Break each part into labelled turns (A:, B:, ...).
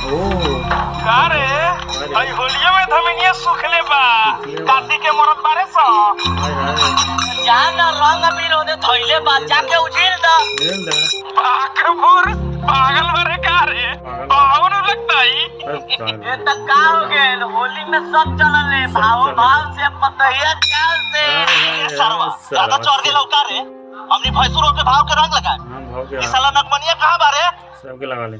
A: का रे भाई होलिया में धमिनिया सुखले बा काती के मरत बारे सो जान रंग अबीर होने धइले बा जाके उछिल द पाखपुर पागल बारे का रे पावन लगता ही ये त का हो गेल होली में सब चलल है भाव से पतहिया चाल से सरवा ज्यादा चढ़ गेल का रे अपनी भैंसुरों के भाव के रंग लगा इस साला नगमनिया कहां बारे
B: सबके लगा ले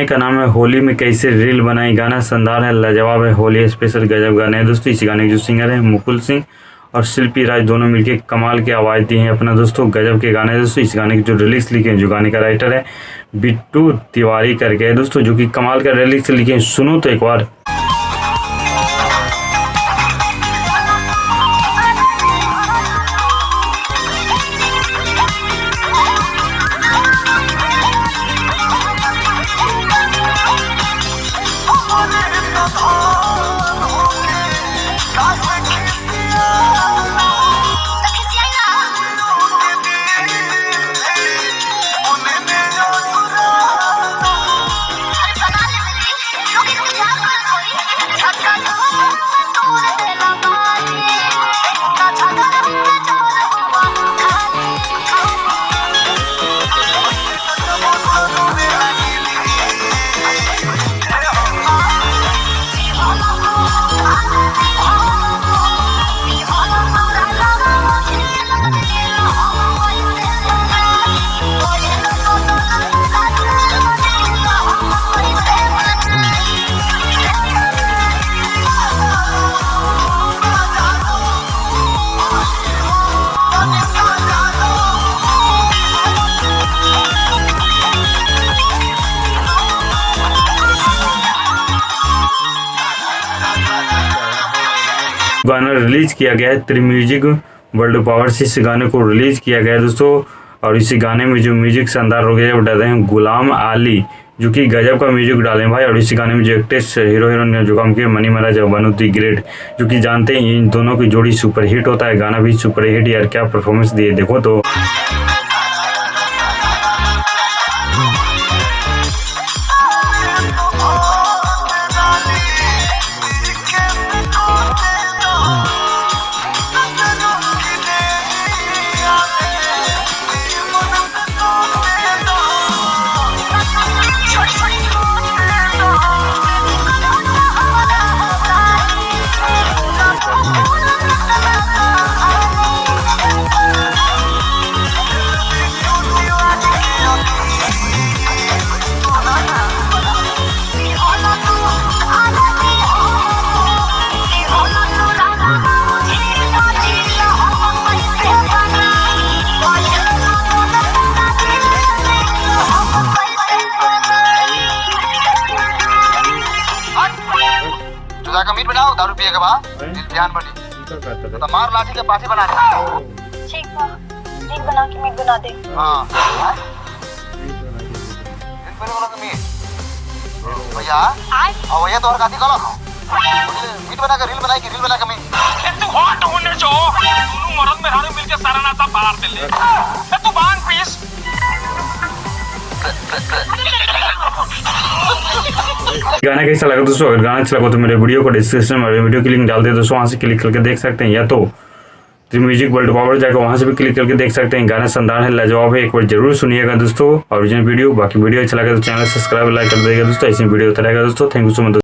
B: का नाम है होली में कैसे रील बनाई। गाना शानदार है, लाजवाब है, होली स्पेशल गजब गाने हैं दोस्तों। इस गाने के जो सिंगर है मुकुल सिंह और शिल्पी राज दोनों मिलके कमाल की आवाज़ दी हैं अपना दोस्तों। गजब के गाने हैं दोस्तों। इस गाने की जो लिरिक्स लिखे हैं, जो गाने का राइटर है बिट्टू तिवारी करके है दोस्तों, जो कि कमाल का लिरिक्स लिखे हैं। सुनो तो एक बार। गाना रिलीज किया गया है त्रिम्यूजिक वर्ल्ड पावर से। इस गाने को रिलीज किया गया है दोस्तों। और इसी गाने में जो म्यूजिक शानदार हो गया वो डाले हैं गुलाम आली, जो कि गजब का म्यूजिक डाले हैं भाई। और इसी गाने में जो एक्ट्रेस हीरो हीरोइन ने जो काम किया मनी महाराज और बनू दी ग्रेट, जो कि जानते हैं इन दोनों की जोड़ी सुपर हिट होता है। गाना भी सुपर हिट, यार क्या परफॉर्मेंस दिए देखो तो।
C: का मीट बनाओ, दारू पिए के बाद ध्यान बनी तो मार लाठी के पाठी बना दे।
D: ठीक बा, मीट बना के मीट बना दे।
C: हां दिन पहले वाला का मीट भैया और भैया तो और काती कलो मीट बना के रील बनाई कि रील बना के मीट
A: तू हॉट होने जो दोनों मर्द में हारे मिलके सारा नाता बाहर दे ले तू बांग पीस
B: गाना कैसा लगा दोस्तों? अगर गाना अच्छा लगा तो मेरे वीडियो को डिस्क्रिप्शन में वीडियो की लिंक डाल दे दोस्तों, वहाँ से क्लिक करके देख सकते हैं, या तो म्यूजिक वर्ल्ड पावर जाकर वहाँ से भी क्लिक करके देख सकते हैं। गाना शानदार है, लाजवाब है, एक बार जरूर सुनिएगा दोस्तों ओरिजिनल वीडियो। बाकी वीडियो अच्छा लगा तो चैनल सब्सक्राइब लाइक कर देगा दोस्तों, ऐसे वीडियो होता रहेगा दोस्तों। Thank you so much.